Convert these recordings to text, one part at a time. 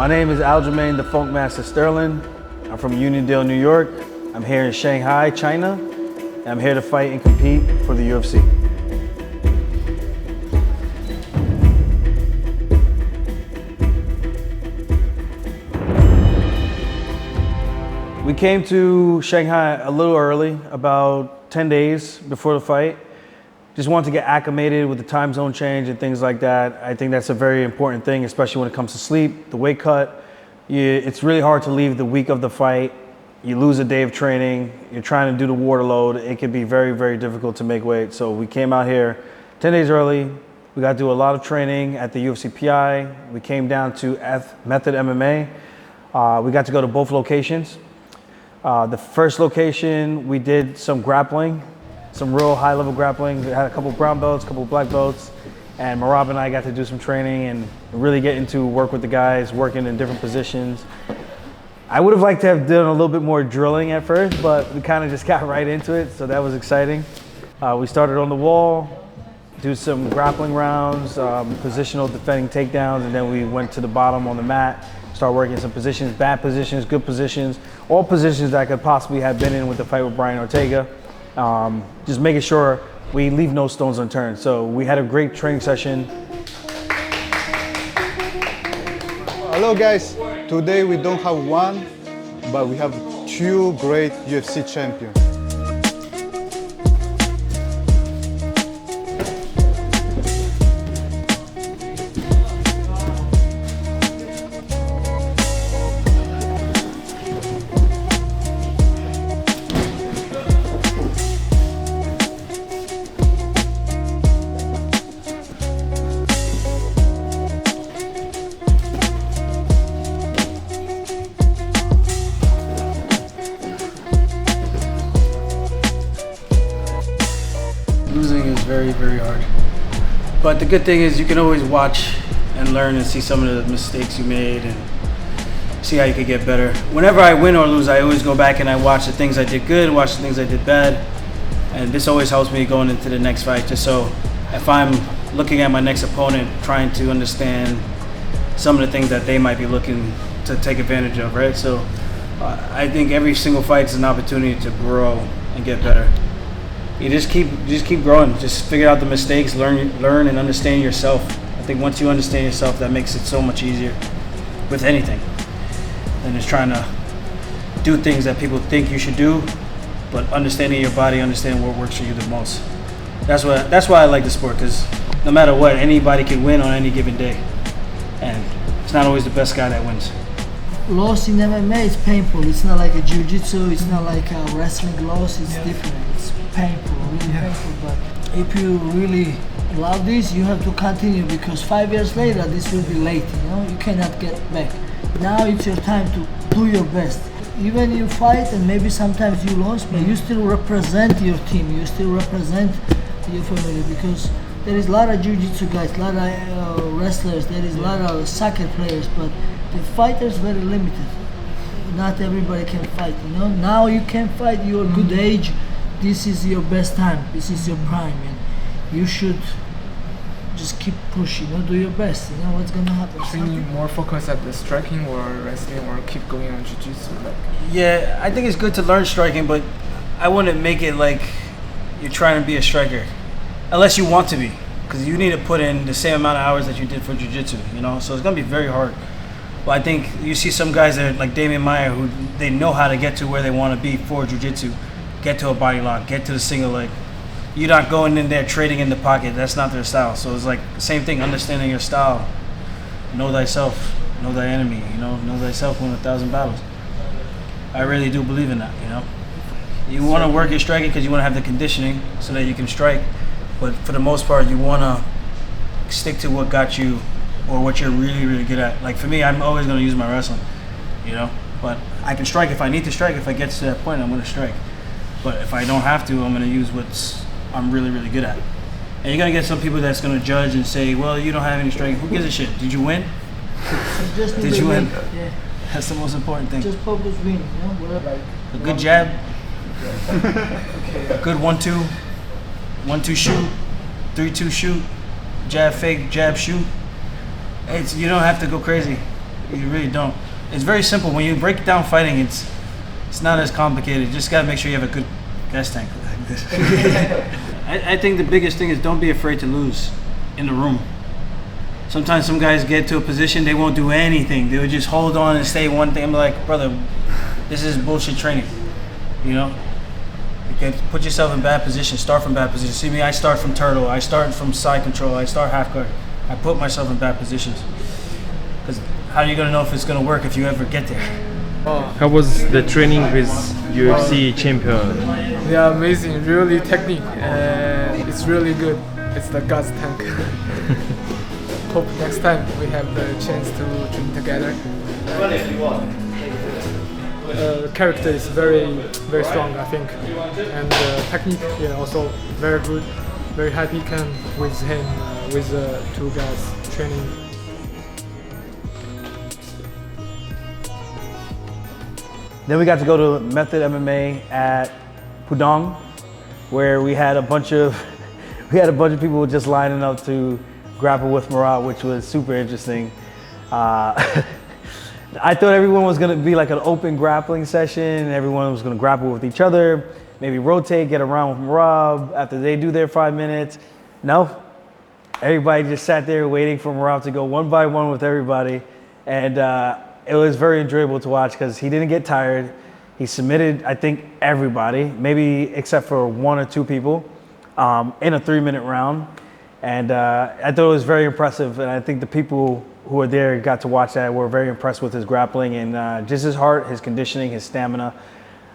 My name is Aljamain the Funk Master Sterling. I'm from Uniondale, New York. I'm here in Shanghai, China. And I'm here to fight and compete for the UFC. We came to Shanghai a little early, about 10 days before the fight. Just wanted to get acclimated with the time zone change and things like that. I think that's a very important thing, especially when it comes to sleep, the weight cut. It's really hard to leave the week of the fight. You lose a day of training, you're trying to do the water load. It can be very, very difficult to make weight. So we came out here 10 days early. We got to do a lot of training at the UFC PI. We came down to METHOD MMA. We got to go to both locations. The first location, we did some grappling, some real high-level grappling. We had a couple brown belts, a couple black belts, and Merab and I got to do some training and really get into work with the guys, working in different positions. I would have liked to have done a little bit more drilling at first, but we kind of just got right into it, so that was exciting. We started on the wall, do some grappling rounds, positional defending takedowns, and then we went to the bottom on the mat, start working some positions, bad positions, good positions, all positions that I could possibly have been in with the fight with Brian Ortega. Just making sure we leave no stones unturned. So we had a great training session. Hello guys, today we don't have one, but we have two great UFC champions. Losing is very, very hard. But the good thing is you can always watch and learn and see some of the mistakes you made and see how you could get better. Whenever I win or lose, I always go back and I watch the things I did good, watch the things I did bad. And this always helps me going into the next fight, just so if I'm looking at my next opponent, trying to understand some of the things that they might be looking to take advantage of, right? So I think every single fight is an opportunity to grow and get better. You just keep growing. Just figure out the mistakes, learn and understand yourself. I think once you understand yourself, that makes it so much easier with anything than just trying to do things that people think you should do, but understanding your body, understanding what works for you the most. That's why I like the sport, because no matter what, anybody can win on any given day, and it's not always the best guy that wins. Loss in MMA is painful. It's not like a jiu-jitsu, it's not like a wrestling loss, it's different. It's painful, really painful. But if you really love this, you have to continue, because 5 years later, this will be late, you know? You cannot get back. Now it's your time to do your best. Even you fight and maybe sometimes you lose, but you still represent your team, you still represent your family, because there is a lot of jiu-jitsu guys, a lot of wrestlers, there is a lot of soccer players, but the fighters very limited. Not everybody can fight, you know. Now you can fight, you're a good age, this is your best time, this is your prime, and you should just keep pushing, you know, do your best, you know what's gonna happen. Should you more focus at the striking or wrestling, or keep going on jiu-jitsu? Yeah, I think it's good to learn striking, but I wouldn't make it like you're trying to be a striker, unless you want to be, because you need to put in the same amount of hours that you did for jiu-jitsu, you know, so it's gonna be very hard. Well, I think you see some guys that are like Damian Maia, who they know how to get to where they want to be for jiu-jitsu, get to a body lock, get to the single leg. You're not going in there trading in the pocket. That's not their style. So it's like the same thing, understanding your style. Know thyself, know thy enemy, you know thyself, win 1,000 battles. I really do believe in that, you know. You want to work your striking because you want to have the conditioning so that you can strike. But for the most part, you want to stick to what got you, or what you're really, really good at. Like for me, I'm always going to use my wrestling, you know. But I can strike if I need to strike. If I get to that point, I'm going to strike. But if I don't have to, I'm going to use what I'm really, really good at. And you're going to get some people that's going to judge and say, well, you don't have any striking. Who gives a shit? Did you win? Did you win? Yeah. That's the most important thing. Just focus win, you know. A good jab, a good 1-2, 1-2 shoot, 3-2 shoot, jab fake, jab shoot. You don't have to go crazy. You really don't. It's very simple. When you break down fighting, it's not as complicated. You just gotta make sure you have a good gas tank like this. I think the biggest thing is don't be afraid to lose in the room. Sometimes some guys get to a position, they won't do anything. They would just hold on and stay one thing. I'm like, brother, this is bullshit training, you know? You can put yourself in bad position, start from bad position. See me, I start from turtle, I start from side control, I start half guard. I put myself in bad positions. Because how are you gonna know if it's gonna work if you ever get there? How was the training with UFC champion? Yeah, amazing, really technique, and it's really good. It's the gas tank. Hope next time we have the chance to train together. Character is very strong, I think, and technique, yeah, also very good. Very happy can with him, with the two guys training. Then we got to go to Method MMA at Pudong, where we had a bunch of people just lining up to grapple with Merab, which was super interesting. I thought everyone was gonna be like an open grappling session. Everyone was gonna grapple with each other, maybe rotate, get around with Merab after they do their 5 minutes. No, everybody just sat there waiting for Merab to go one by one with everybody. And it was very enjoyable to watch because he didn't get tired. He submitted, I think, everybody, maybe except for 1 or 2 people in a 3-minute round. And I thought it was very impressive. And I think the people who were there got to watch that were very impressed with his grappling and just his heart, his conditioning, his stamina,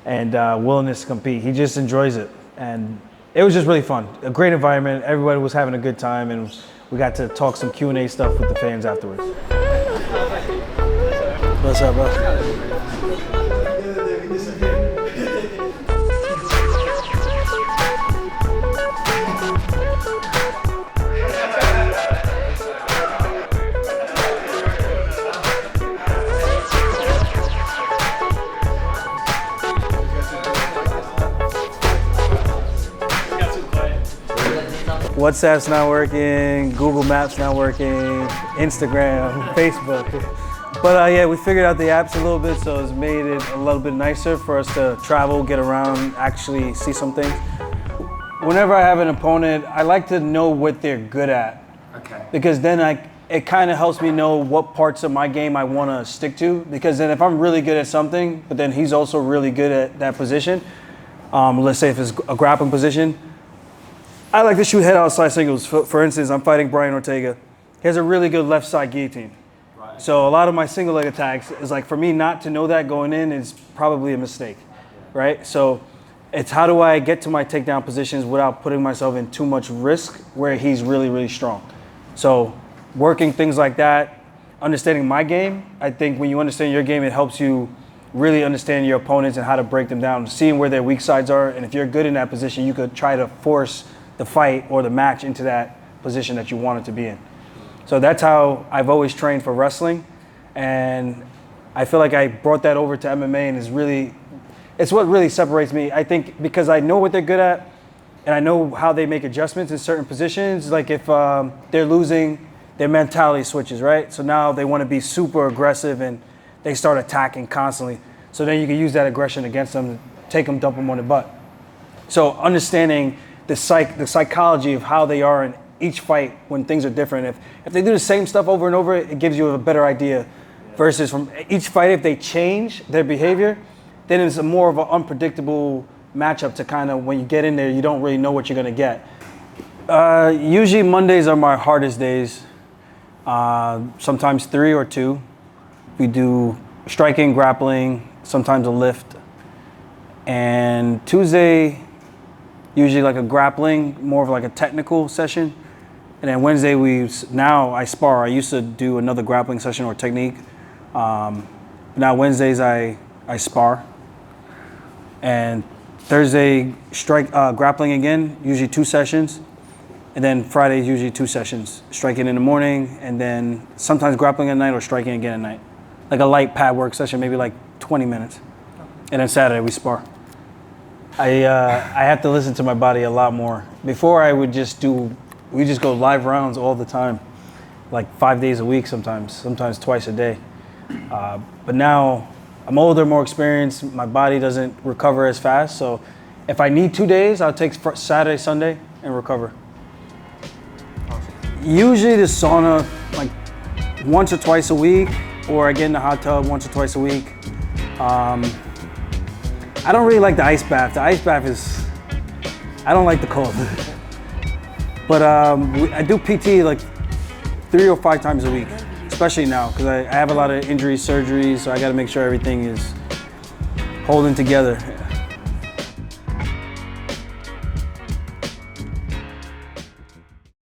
and willingness to compete. He just enjoys it. And it was just really fun. A great environment. Everybody was having a good time. And we got to talk some Q&A stuff with the fans afterwards. What's up, bro? WhatsApp's not working, Google Maps not working, Instagram, Facebook. But yeah, we figured out the apps a little bit, so it's made it a little bit nicer for us to travel, get around, actually see some things. Whenever I have an opponent, I like to know what they're good at. Okay. Because then it kind of helps me know what parts of my game I want to stick to. Because then if I'm really good at something, but then he's also really good at that position, let's say if it's a grappling position, I like to shoot head outside singles. For instance, I'm fighting Brian Ortega. He has a really good left side guillotine. Right. So a lot of my single leg attacks is like, for me not to know that going in is probably a mistake, right? So it's how do I get to my takedown positions without putting myself in too much risk where he's really, really strong. So working things like that, understanding my game, I think when you understand your game, it helps you really understand your opponents and how to break them down, seeing where their weak sides are. And if you're good in that position, you could try to force the fight or the match into that position that you want it to be in. So that's how I've always trained for wrestling. And I feel like I brought that over to MMA and it's what really separates me. I think because I know what they're good at and I know how they make adjustments in certain positions. Like if they're losing, their mentality switches, right? So now they want to be super aggressive and they start attacking constantly. So then you can use that aggression against them, take them, dump them on the butt. So understanding the psychology of how they are in each fight when things are different. If they do the same stuff over and over, it gives you a better idea. Versus from each fight, if they change their behavior, then it's a more of an unpredictable matchup to kind of, when you get in there, you don't really know what you're gonna get. Usually Mondays are my hardest days. Sometimes 3 or 2. We do striking, grappling, sometimes a lift. And Tuesday, usually like a grappling, more of like a technical session. And then Wednesday, now I spar. I used to do another grappling session or technique. Now Wednesdays I spar. And Thursday, grappling again, usually 2 sessions. And then Friday is usually 2 sessions. Striking in the morning, and then sometimes grappling at night or striking again at night. Like a light pad work session, maybe like 20 minutes. And then Saturday we spar. I have to listen to my body a lot more. Before we just go live rounds all the time, like 5 days a week sometimes twice a day. But now I'm older, more experienced. My body doesn't recover as fast. So if I need 2 days, I'll take Saturday, Sunday and recover. Usually the sauna like once or twice a week, or I get in the hot tub once or twice a week. I don't really like the ice bath. The ice bath is, I don't like the cold. But I do PT like 3 or 5 times a week, especially now, because I have a lot of injuries, surgeries, so I gotta make sure everything is holding together.